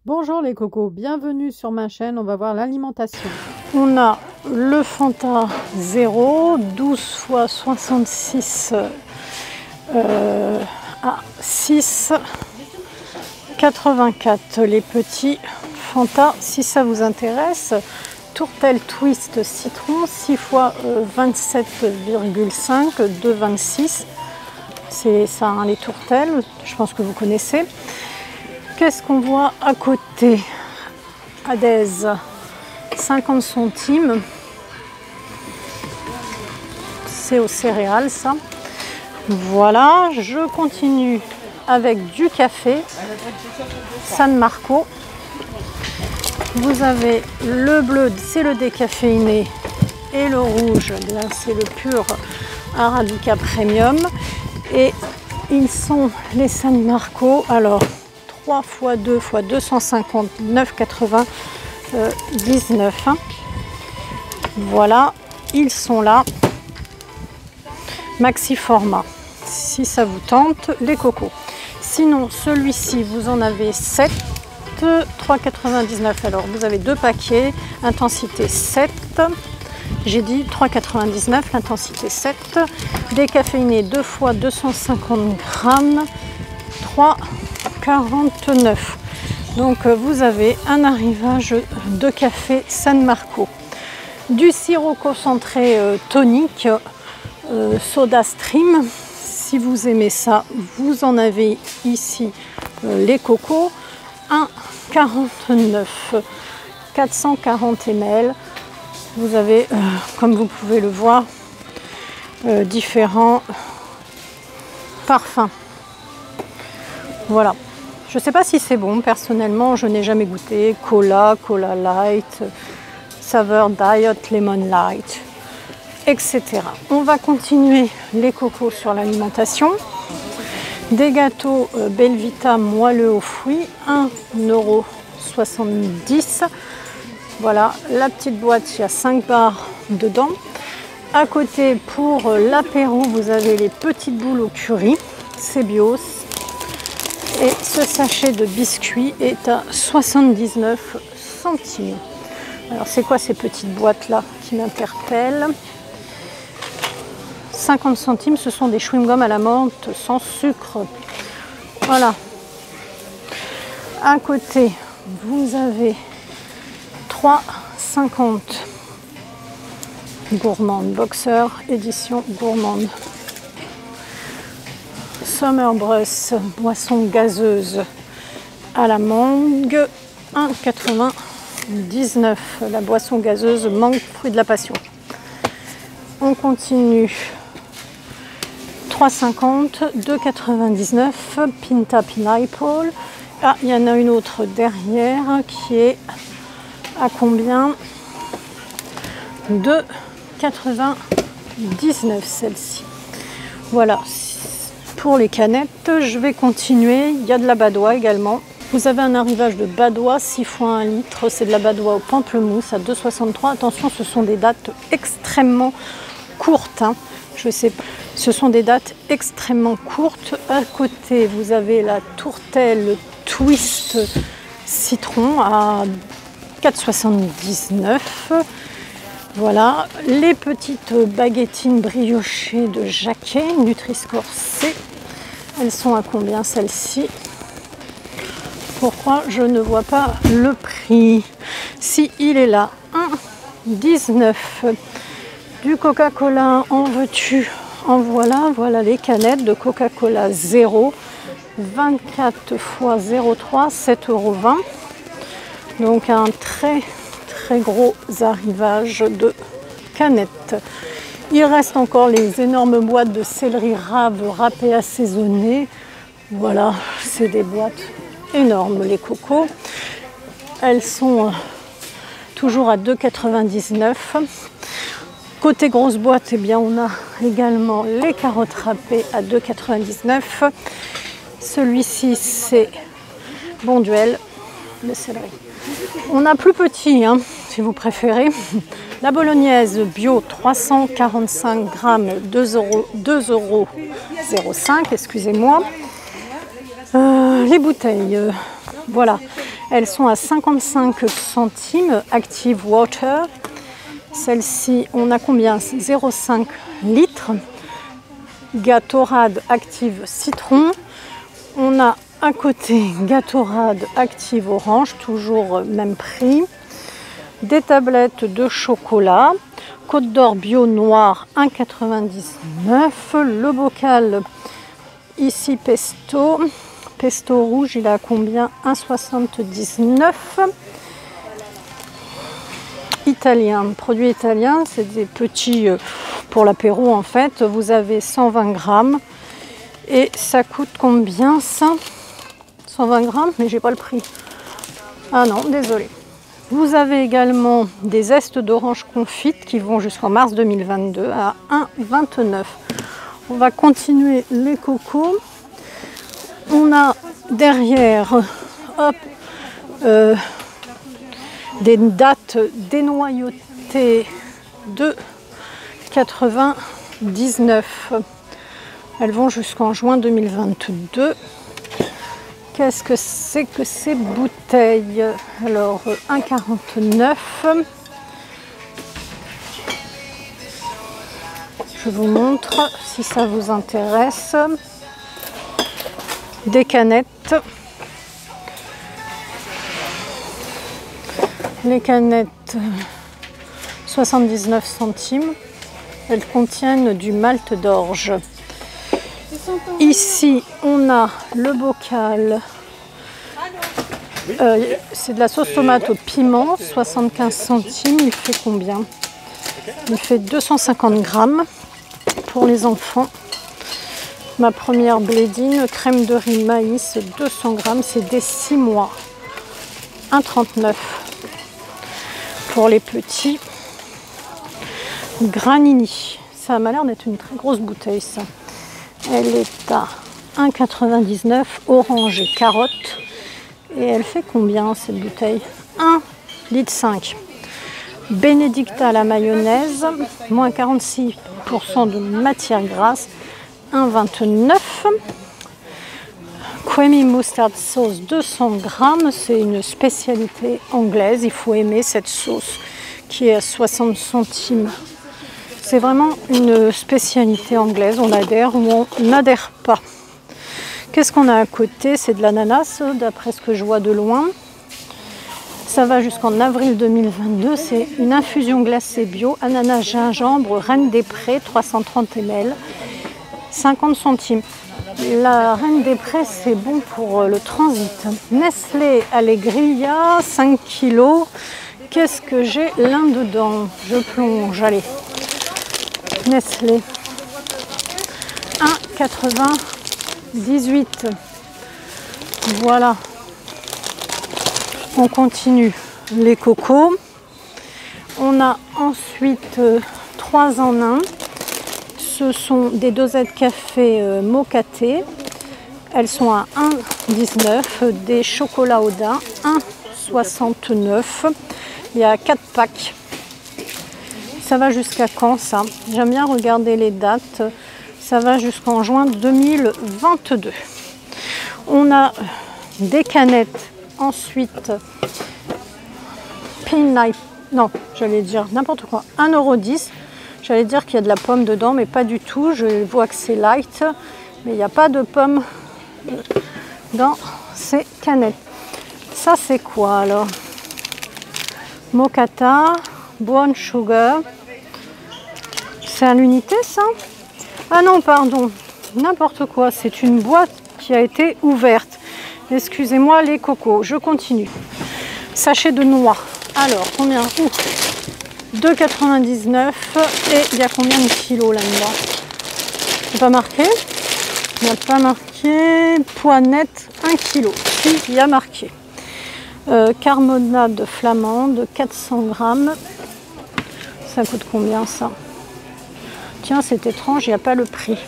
Bonjour les cocos, bienvenue sur ma chaîne, on va voir l'alimentation. On a le Fanta 0, 12 x 66 à 6, 84 les petits Fanta. Si ça vous intéresse, tourtelle twist citron 6 x 27,5, 2,26. C'est ça, hein, les tourtelles, je pense que vous connaissez. Qu'est-ce qu'on voit à côté? Adez, 50 centimes. C'est aux céréales, ça. Voilà, je continue avec du café. San Marco. Vous avez le bleu, c'est le décaféiné. Et le rouge, là, c'est le pur Arabica Premium. Et ils sont les San Marco. Alors, 3 x 2 x 250, 9,99. Voilà, ils sont là. Maxi format, si ça vous tente, les cocos. Sinon, celui-ci, vous en avez 7, 3,99. Alors, vous avez 2 paquets, intensité 7. J'ai dit 3,99, l'intensité 7. Décaféiné 2 x 250 grammes, 3,49. Donc vous avez un arrivage de café San Marco. Du sirop concentré tonique, Soda Stream. Si vous aimez ça, vous en avez ici les cocos. 1,49, 440 ml. Vous avez, comme vous pouvez le voir, différents parfums. Voilà. Je ne sais pas si c'est bon, personnellement, je n'ai jamais goûté. Cola, Cola Light, saveur Diet Lemon Light, etc. On va continuer les cocos sur l'alimentation. Des gâteaux Belvita moelleux aux fruits, 1,70 €. Voilà, la petite boîte, il y a 5 barres dedans. À côté, pour l'apéro, vous avez les petites boules au curry, c'est bio. Et ce sachet de biscuits est à 79 centimes. Alors, c'est quoi ces petites boîtes-là qui m'interpellent? 50 centimes, ce sont des chewing-gums à la menthe sans sucre. Voilà. À côté, vous avez 3,50 gourmande Boxer, édition gourmande. Summer Breeze, boisson gazeuse à la mangue, 1,99. La boisson gazeuse mangue, fruit de la passion. On continue. 3,50, 2,99. Pinta Pineapple. Ah, il y en a une autre derrière qui est à combien? 2,99 celle-ci. Voilà. Pour les canettes, je vais continuer. Il y a de la badoie également. Vous avez un arrivage de badoie 6 x 1 litre. C'est de la badoie au pamplemousse à 2,63. Attention, ce sont des dates extrêmement courtes. Hein. Je sais pas. Ce sont des dates extrêmement courtes. À côté, vous avez la tourtelle twist citron à 4,79. Voilà, les petites baguettines briochées de Jacquet, Nutri-Score C. Elles sont à combien celles-ci? Pourquoi je ne vois pas le prix? Si, il est là, 1,19. Du Coca-Cola, en veux-tu? En voilà, voilà les canettes de Coca-Cola 0. 24 x 0,3, 7,20 €. Donc un très gros arrivage de canettes. Il reste encore les énormes boîtes de céleri rave râpé assaisonné. Voilà, c'est des boîtes énormes les cocos. Elles sont toujours à 2,99 €. Côté grosse boîte, eh bien, on a également les carottes râpées à 2,99 €. Celui-ci, c'est Bonduelle, le céleri. On a plus petit, hein, si vous préférez. La bolognaise bio 345 grammes, 2,05 €, excusez-moi. Les bouteilles, voilà. Elles sont à 55 centimes, Active Water. Celle-ci, on a combien? 0,5 litres. Gatorade Active Citron. On a à côté Gatorade Active Orange, toujours même prix. Des tablettes de chocolat. Côte d'Or Bio Noir 1,99. Le bocal ici Pesto. Pesto rouge, il a combien? 1,79. Italien, produit italien, c'est des petits pour l'apéro en fait. Vous avez 120 grammes et ça coûte combien ça? 120 grammes, mais j'ai pas le prix. Ah non, désolé. Vous avez également des zestes d'orange confite qui vont jusqu'en mars 2022 à 1,29. On va continuer les cocos. On a derrière, hop, des dates dénoyautées de 99. Elles vont jusqu'en juin 2022. Qu'est-ce que c'est que ces bouteilles? Alors, 1,49. Je vous montre si ça vous intéresse. Des canettes. Les canettes 79 centimes. Elles contiennent du malt d'orge. Ici, on a le bocal. C'est de la sauce tomate au piment, 75 centimes. Il fait combien? Il fait 250 grammes pour les enfants. Ma première blédine, crème de riz maïs, 200 grammes. C'est des 6 mois. 1,39 pour les petits. Granini. Ça m'a l'air d'être une très grosse bouteille, ça. Elle est à 1,99 orange et carotte. Et elle fait combien cette bouteille? 1,5 litre. Bénédicta à la mayonnaise, moins 46% de matière grasse, 1,29. Creamy mustard sauce, 200 grammes. C'est une spécialité anglaise. Il faut aimer cette sauce qui est à 60 centimes. C'est vraiment une spécialité anglaise, on adhère ou on n'adhère pas. Qu'est-ce qu'on a à côté? C'est de l'ananas, d'après ce que je vois de loin. Ça va jusqu'en avril 2022. C'est une infusion glacée bio, ananas, gingembre, Reine des Prés, 330 ml, 50 centimes. La Reine des Prés, c'est bon pour le transit. Nestlé Allegria, 5 kg. Qu'est-ce que j'ai là-dedans? Je plonge, allez. Nestlé 1,98. Voilà. On continue les cocos. On a ensuite 3 en 1. Ce sont des dosettes café mocaté. Elles sont à 1,19. Des chocolats au daim, 1,69. Il y a 4 packs. Ça va jusqu'à quand ça? J'aime bien regarder les dates. Ça va jusqu'en juin 2022. On a des canettes. Ensuite, Pinlight. Non, j'allais dire n'importe quoi. 1,10 €. J'allais dire qu'il y a de la pomme dedans, mais pas du tout. Je vois que c'est light. Mais il n'y a pas de pomme dans ces canettes. Ça, c'est quoi alors? Mocatta, Brown Sugar. C'est à l'unité ça? Ah non, pardon, n'importe quoi. C'est une boîte qui a été ouverte. Excusez-moi les cocos, je continue. Sachet de noix. Alors, combien? 2,99 et il y a combien de kilos là-dedans? C'est pas marqué? Il n'y a pas marqué. Poids net, 1 kg. Si, il y a marqué. Carbonade flamande, 400 grammes. Ça coûte combien ça? Tiens, c'est étrange, il n'y a pas le prix.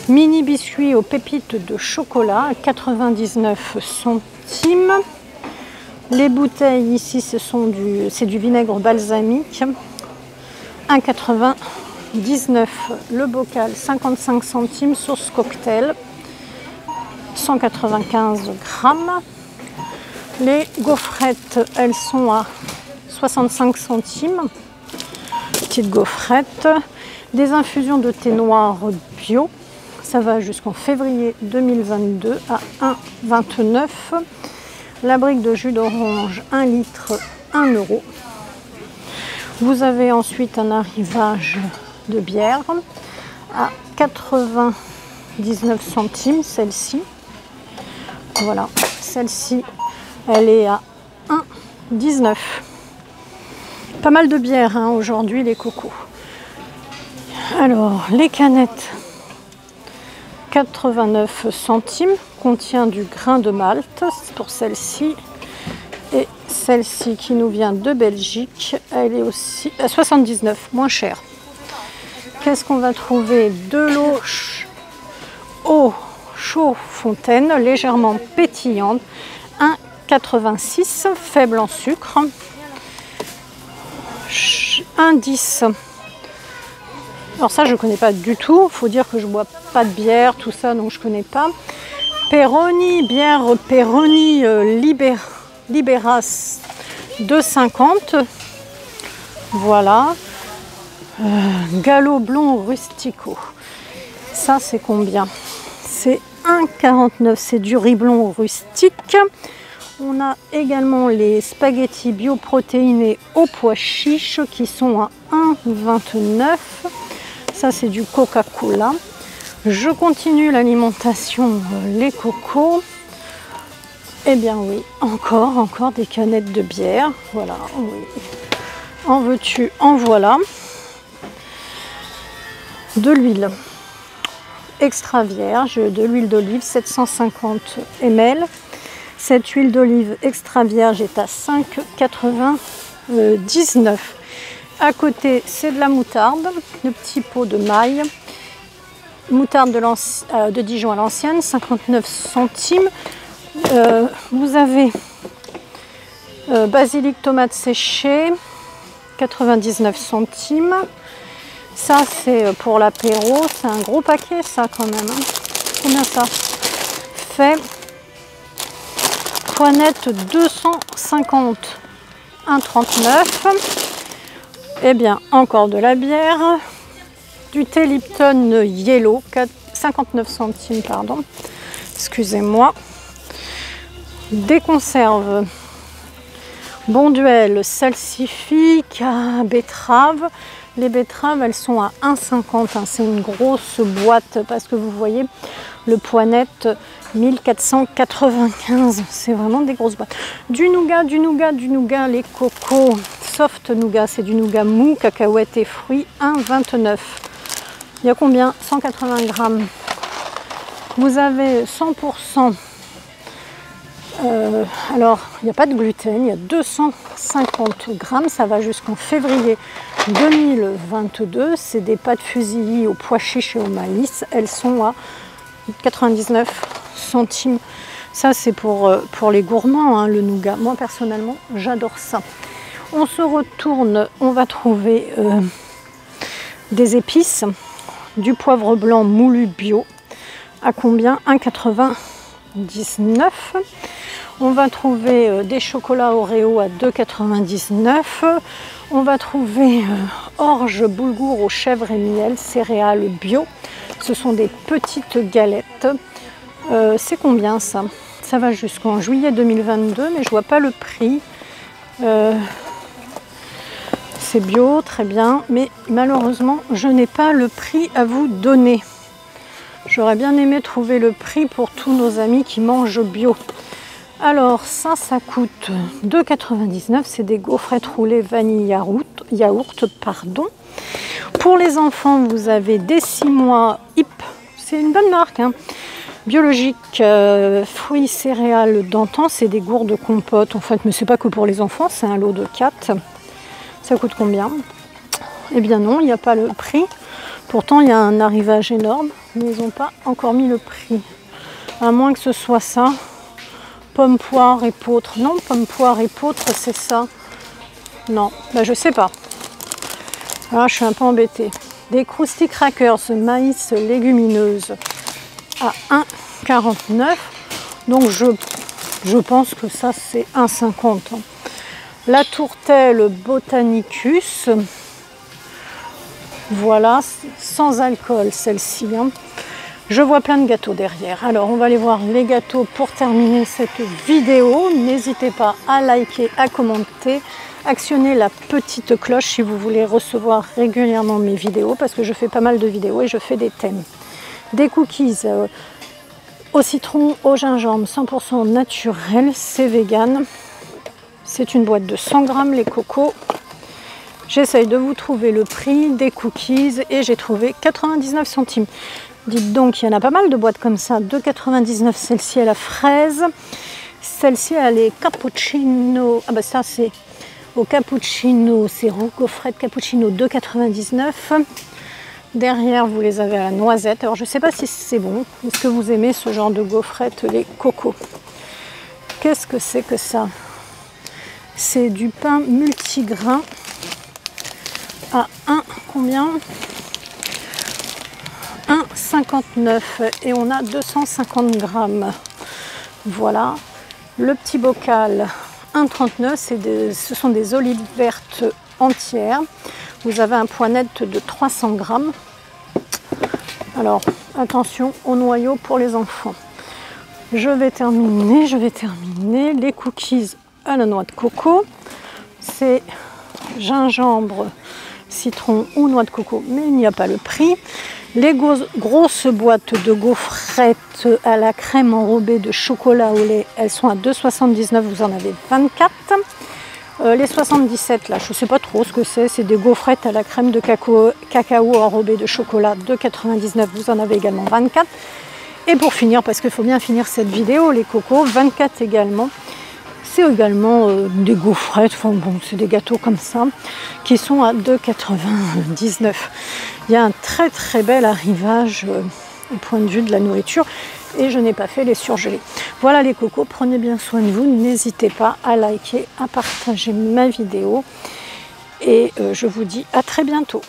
Mini biscuits aux pépites de chocolat, 99 centimes. Les bouteilles ici, c'est du vinaigre balsamique, 1,99. Le bocal, 55 centimes, sauce cocktail, 195 grammes. Les gaufrettes, elles sont à 65 centimes. Petite gaufrette. Des infusions de thé noir bio. Ça va jusqu'en février 2022 à 1,29 €. La brique de jus d'orange, 1 litre, 1 €. Vous avez ensuite un arrivage de bière à 99 centimes, celle-ci. Voilà, celle-ci, elle est à 1,19 €. Pas mal de bière hein, aujourd'hui, les cocos. Alors, les canettes, 89 centimes, contient du grain de malt pour celle-ci. Et celle-ci qui nous vient de Belgique, elle est aussi à 79, moins chère. Qu'est-ce qu'on va trouver? De l'eau chaud fontaine, légèrement pétillante, 1,86, faible en sucre. 1,10. Alors ça, je ne connais pas du tout. Il faut dire que je ne bois pas de bière, tout ça, donc je ne connais pas. Peroni, bière Peroni Liberas 2,50. Voilà. Gallo blond rustico. Ça, c'est combien? C'est 1,49. C'est du riz blond rustique. On a également les spaghettis bioprotéinés au pois chiche qui sont à 1,29. Ça, c'est du Coca-Cola. Je continue l'alimentation, les cocos. Eh bien oui, encore des canettes de bière. Voilà, oui. En veux-tu, en voilà. De l'huile extra vierge, de l'huile d'olive, 750 ml. Cette huile d'olive extra vierge est à 5,99 €. À côté, c'est de la moutarde, le petit pot de maille. Moutarde de Dijon à l'ancienne, 59 centimes. Vous avez basilic tomate séchée, 99 centimes. Ça, c'est pour l'apéro. C'est un gros paquet, ça, quand même. Hein. Combien ça fait? Poinette 250, 1,39 €. Eh bien, encore de la bière. Du thé Lipton Yellow, 59 centimes, pardon. Excusez-moi. Des conserves Bonduelle, salsifique, betterave. Les betteraves, elles sont à 1,50 €. Hein. C'est une grosse boîte parce que vous voyez, le poids net, 1495. C'est vraiment des grosses boîtes. Du nougat, les cocos. Soft nougat, c'est du nougat mou, cacahuètes et fruits, 1,29 €. Il y a combien? 180 grammes. Vous avez 100%. Alors, il n'y a pas de gluten, il y a 250 grammes. Ça va jusqu'en février 2022. C'est des pâtes fusilli au pois chiche et au maïs. Elles sont à 99 centimes. Ça, c'est pour les gourmands, hein, le nougat. Moi, personnellement, j'adore ça. On se retourne, on va trouver des épices, du poivre blanc moulu bio. À combien? 1,99 €. On va trouver des chocolats Oreo à 2,99 €. On va trouver orge boulgour aux chèvres et miel, céréales bio. Ce sont des petites galettes. C'est combien ça? Ça va jusqu'en juillet 2022, mais je vois pas le prix. C'est bio, très bien, mais malheureusement, je n'ai pas le prix à vous donner. J'aurais bien aimé trouver le prix pour tous nos amis qui mangent bio. Alors ça coûte 2,99 €. C'est des gaufrettes roulées vanille yaourt, pardon. Pour les enfants, vous avez des 6 mois HIP. C'est une bonne marque, hein. Biologique, fruits, céréales, d'antan. C'est des gourdes de compote, en fait, mais c'est pas que pour les enfants. C'est un lot de 4. Ça coûte combien? Eh bien non, il n'y a pas le prix. Pourtant, il y a un arrivage énorme, mais ils n'ont pas encore mis le prix. À moins que ce soit ça. Pomme, poire, épeautre. Non, pomme, poire, épeautre, c'est ça. Non, ben, je sais pas. Ah, je suis un peu embêtée. Des Krusty Crackers, maïs légumineuse à 1,49 €. Donc Je pense que ça c'est 1,50 €. La tourtelle Botanicus, voilà, sans alcool celle-ci. Je vois plein de gâteaux derrière. Alors on va aller voir les gâteaux pour terminer cette vidéo. N'hésitez pas à liker, à commenter, actionner la petite cloche si vous voulez recevoir régulièrement mes vidéos, parce que je fais pas mal de vidéos et je fais des thèmes. Des cookies au citron, au gingembre, 100% naturel, c'est vegan. C'est une boîte de 100 grammes les cocos. J'essaye de vous trouver le prix des cookies et j'ai trouvé 99 centimes. Dites donc, il y en a pas mal de boîtes comme ça, 2,99 €. Celle-ci à la fraise. Celle-ci, elle est cappuccino. Ah bah ça, c'est au cappuccino. C'est gaufrette cappuccino, 2,99 €. Derrière, vous les avez à la noisette. Alors, je ne sais pas si c'est bon. Est-ce que vous aimez ce genre de gaufrette, les cocos? Qu'est-ce que c'est que ça? C'est du pain multigrain à combien? 1,59 € et on a 250 grammes. Voilà, le petit bocal 1,39 €, ce sont des olives vertes entières. Vous avez un poids net de 300 grammes. Alors, attention au noyau pour les enfants. Je vais terminer les cookies à la noix de coco. C'est gingembre, citron ou noix de coco, mais il n'y a pas le prix. Les grosses boîtes de gaufrettes à la crème enrobée de chocolat au lait, elles sont à 2,79 €, vous en avez 24. Les 77 là, je ne sais pas trop ce que c'est des gaufrettes à la crème de cacao enrobée de chocolat, 2,99 €, vous en avez également 24. Et pour finir, parce qu'il faut bien finir cette vidéo, les cocos, 24 également. C'est également des gaufrettes, enfin bon, c'est des gâteaux comme ça, qui sont à 2,99 €. Il y a un très très bel arrivage au point de vue de la nourriture et je n'ai pas fait les surgelés. Voilà les cocos, prenez bien soin de vous, n'hésitez pas à liker, à partager ma vidéo et je vous dis à très bientôt.